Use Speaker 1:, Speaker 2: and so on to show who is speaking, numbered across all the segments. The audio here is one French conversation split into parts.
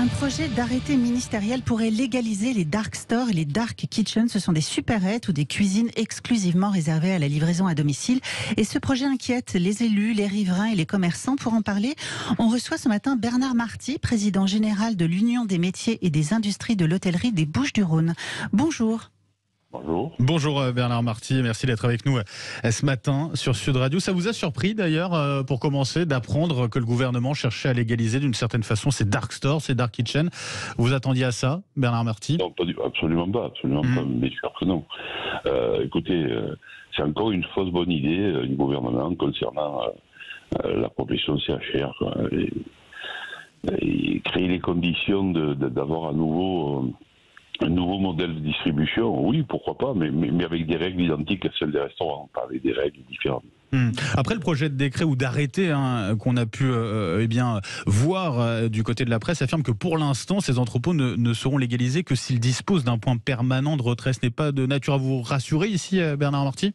Speaker 1: Un projet d'arrêté ministériel pourrait légaliser les dark stores et les dark kitchens. Ce sont des supérettes ou des cuisines exclusivement réservées à la livraison à domicile. Et ce projet inquiète les élus, les riverains et les commerçants. Pour en parler, on reçoit ce matin Bernard Marty, président général de l'Union des métiers et des industries de l'hôtellerie des Bouches-du-Rhône. Bonjour.
Speaker 2: Bonjour.
Speaker 3: Bonjour Bernard Marty, merci d'être avec nous ce matin sur Sud Radio. Ça vous a surpris d'ailleurs, pour commencer, d'apprendre que le gouvernement cherchait à légaliser d'une certaine façon ces dark stores, ces dark kitchens? Vous attendiez à ça, Bernard Marty?
Speaker 2: Non, absolument pas, bien sûr que non. Écoutez, c'est encore une fausse bonne idée du gouvernement concernant la profession CHR, quoi. Et créer les conditions d'avoir un nouveau modèle de distribution, oui, pourquoi pas, mais avec des règles identiques à celles des restaurants, pas avec des règles différentes.
Speaker 3: Après le projet de décret ou d'arrêté qu'on a pu voir du côté de la presse affirme que pour l'instant ces entrepôts ne seront légalisés que s'ils disposent d'un point permanent de retrait. Ce n'est pas de nature à vous rassurer ici, Bernard Marty?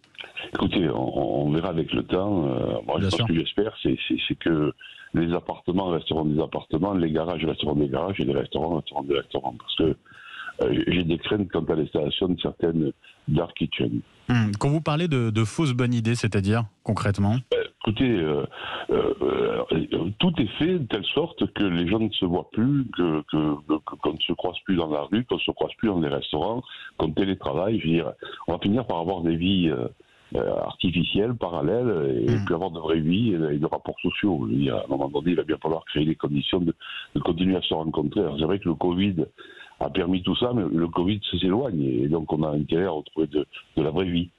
Speaker 2: Écoutez, on verra avec le temps. Moi, ce que j'espère, c'est que les appartements resteront des appartements, les garages resteront des garages et les restaurants resteront des restaurants. Parce que j'ai des craintes quant à l'installation de certaines dark kitchens.
Speaker 3: Quand vous parlez de fausses bonnes idées, c'est-à-dire concrètement?
Speaker 2: Écoutez, tout est fait de telle sorte que les gens ne se voient plus, qu'on ne se croise plus dans la rue, qu'on ne se croise plus dans les restaurants, qu'on télétravaille. Je veux dire, on va finir par avoir des vies artificielles, parallèles, et puis avoir de vraies vies et de rapports sociaux. Je veux dire, à un moment donné, il va bien falloir créer les conditions de continuer à se rencontrer. Alors, c'est vrai que le Covid a permis tout ça, mais le Covid s'éloigne et donc on a intérêt à retrouver de la vraie vie.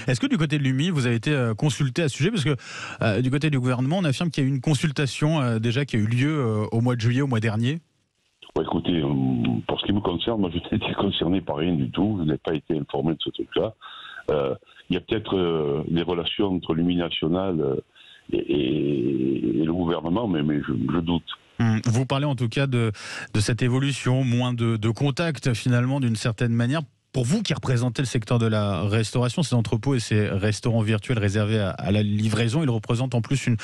Speaker 3: Est-ce que du côté de l'UMI, vous avez été consulté à ce sujet? Parce que du côté du gouvernement, on affirme qu'il y a eu une consultation déjà qui a eu lieu au mois de juillet, au mois dernier.
Speaker 2: Écoutez, pour ce qui me concerne, moi je n'ai été concerné par rien du tout, je n'ai pas été informé de ce truc-là. Il y a peut-être des relations entre l'UMI nationale et le gouvernement, mais je doute.
Speaker 3: Vous parlez en tout cas de cette évolution, moins de contact finalement d'une certaine manière. Pour vous qui représentez le secteur de la restauration, ces entrepôts et ces restaurants virtuels réservés à la livraison, ils représentent en plus une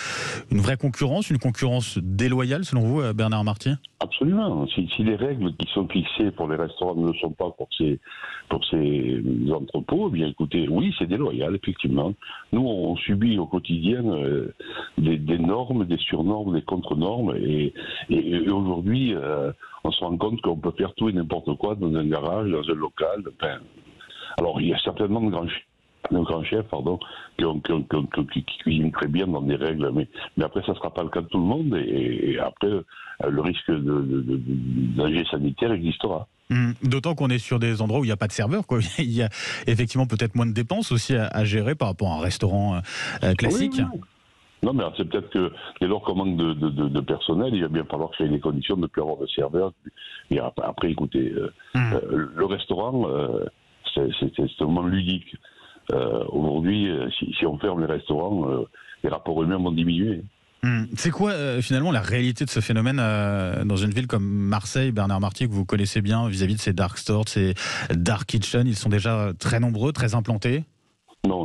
Speaker 3: vraie concurrence, une concurrence déloyale selon vous, Bernard Marty? Absolument.
Speaker 2: Si les règles qui sont fixées pour les restaurants ne le sont pas pour ces entrepôts, eh bien écoutez, oui, c'est déloyal, effectivement. Nous, on subit au quotidien des normes, des surnormes, des contre-normes, et aujourd'hui, on se rend compte qu'on peut faire tout et n'importe quoi dans un garage, dans un local. Alors, il y a certainement de grands chefs qui cuisinent très bien dans des règles, mais après, ça ne sera pas le cas de tout le monde, et après, le risque de danger sanitaire existera.
Speaker 3: D'autant qu'on est sur des endroits où il n'y a pas de serveur, quoi. Il y a effectivement peut-être moins de dépenses aussi à gérer par rapport à un restaurant classique.
Speaker 2: Oui. Non, mais c'est peut-être que dès lors qu'on manque de personnel, il va bien falloir créer les conditions de ne plus avoir de serveurs. Et après écoutez, le restaurant, c'est un moment ludique. Aujourd'hui, si on ferme les restaurants, les rapports humains vont diminuer.
Speaker 3: C'est quoi finalement la réalité de ce phénomène dans une ville comme Marseille, Bernard Marty, que vous connaissez bien vis-à-vis de ces dark stores, ces dark kitchens? Ils sont déjà très nombreux, très implantés? Non.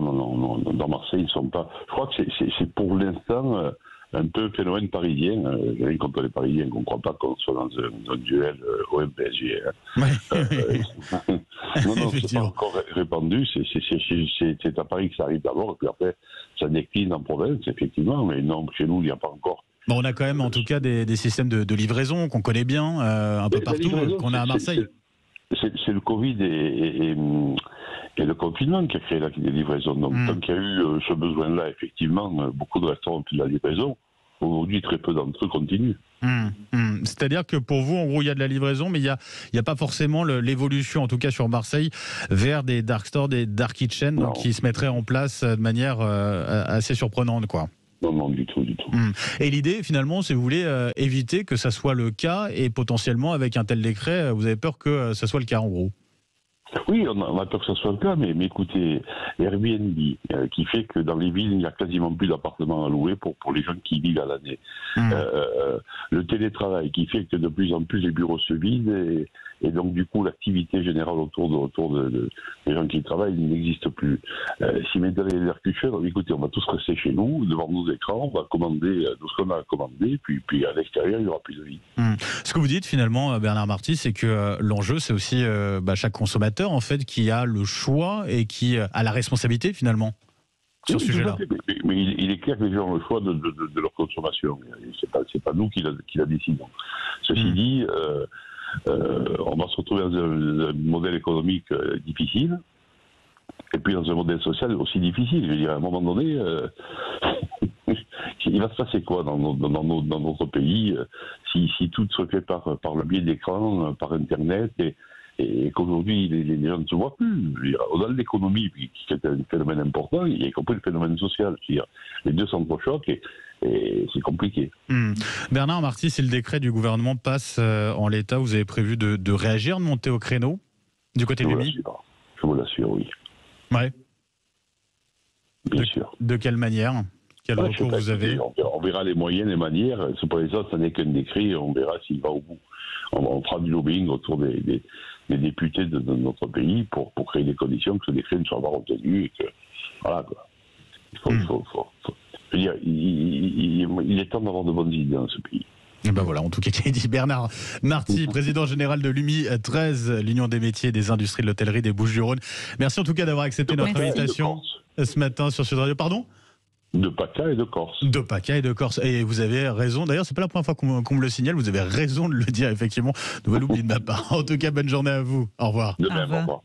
Speaker 2: Dans Marseille, ils ne sont pas. Je crois que c'est pour l'instant un peu phénomène parisien. J'ai rien contre les Parisiens, on ne croit pas qu'on soit dans un duel OM-PSG. Non, c'est pas encore répandu. C'est à Paris que ça arrive d'abord, et puis après, ça décline en province, effectivement. Mais non, chez nous, il n'y a pas encore.
Speaker 3: On a quand même, en tout cas, des systèmes de livraison qu'on connaît bien, un peu partout, qu'on a à Marseille.
Speaker 2: C'est le Covid et le confinement qui a créé la livraison. Donc, tant qu'il y a eu ce besoin-là, effectivement, beaucoup de restaurants ont fait de la livraison. Aujourd'hui, très peu d'entre eux continuent.
Speaker 3: C'est-à-dire que pour vous, en gros, il y a de la livraison, mais il n'y a pas forcément l'évolution, en tout cas sur Marseille, vers des dark stores, des dark kitchens, donc, qui se mettraient en place de manière assez surprenante, quoi.
Speaker 2: Non, du tout.
Speaker 3: Et l'idée, finalement, c'est vous voulez éviter que ça soit le cas, et potentiellement, avec un tel décret, vous avez peur que ça soit le cas, en gros?
Speaker 2: Oui, on a peur que ce soit le cas, mais écoutez, Airbnb, qui fait que dans les villes, il n'y a quasiment plus d'appartements à louer pour les gens qui vivent à l'année. Le télétravail, qui fait que de plus en plus les bureaux se vident et donc du coup l'activité générale autour des gens qui travaillent n'existe plus. Si maintenant les air conditioners, écoutez, on va tous rester chez nous, devant nos écrans, on va commander tout ce qu'on a à commander, puis à l'extérieur, il n'y aura plus de vie.
Speaker 3: Ce que vous dites finalement, Bernard Marty, c'est que l'enjeu, c'est aussi chaque consommateur en fait qui a le choix et qui a la responsabilité finalement sur ce sujet-là.
Speaker 2: Mais il est clair que les gens ont le choix de leur consommation. C'est pas nous qui la décidons. Ceci dit, on va se retrouver dans un modèle économique difficile. Et puis dans un modèle social aussi difficile. Je veux dire, à un moment donné, il va se passer quoi dans notre pays si tout se fait par le biais d'écran, par Internet, et qu'aujourd'hui les gens ne se voient plus. Au-delà de l'économie, qui est un phénomène important, il y a compris le phénomène social. C'est-à-dire, les deux s'entrechoquent et c'est compliqué.
Speaker 3: Bernard Marty, si le décret du gouvernement passe en l'état, vous avez prévu de réagir, de monter au créneau du côté de l'UMI ?
Speaker 2: Je vous l'assure, oui.
Speaker 3: Ouais.
Speaker 2: Bien sûr.
Speaker 3: De quelle manière ? Quel recours vous avez ?
Speaker 2: On verra les moyens, les manières. C'est pour les autres, ça n'est qu'un décret. On verra s'il va au bout. On fera du lobbying autour des députés de notre pays pour créer des conditions que ce décret ne soit pas retenu et que voilà quoi. Je veux dire, il est temps d'avoir de bonnes idées dans ce pays.
Speaker 3: Et ben voilà, en tout cas, qui dit Bernard Marty, président général de l'UMI 13, l'Union des métiers et des industries de l'hôtellerie des Bouches-du-Rhône. Merci en tout cas d'avoir accepté notre invitation ce matin sur Sud Radio. Pardon ?
Speaker 2: De PACA et de Corse.
Speaker 3: De PACA et de Corse. Et vous avez raison. D'ailleurs, c'est pas la première fois qu'on me le signale. Vous avez raison de le dire, effectivement. Ne vous l'oubliez de ma part. En tout cas, bonne journée à vous. Au revoir.
Speaker 2: De même, au revoir.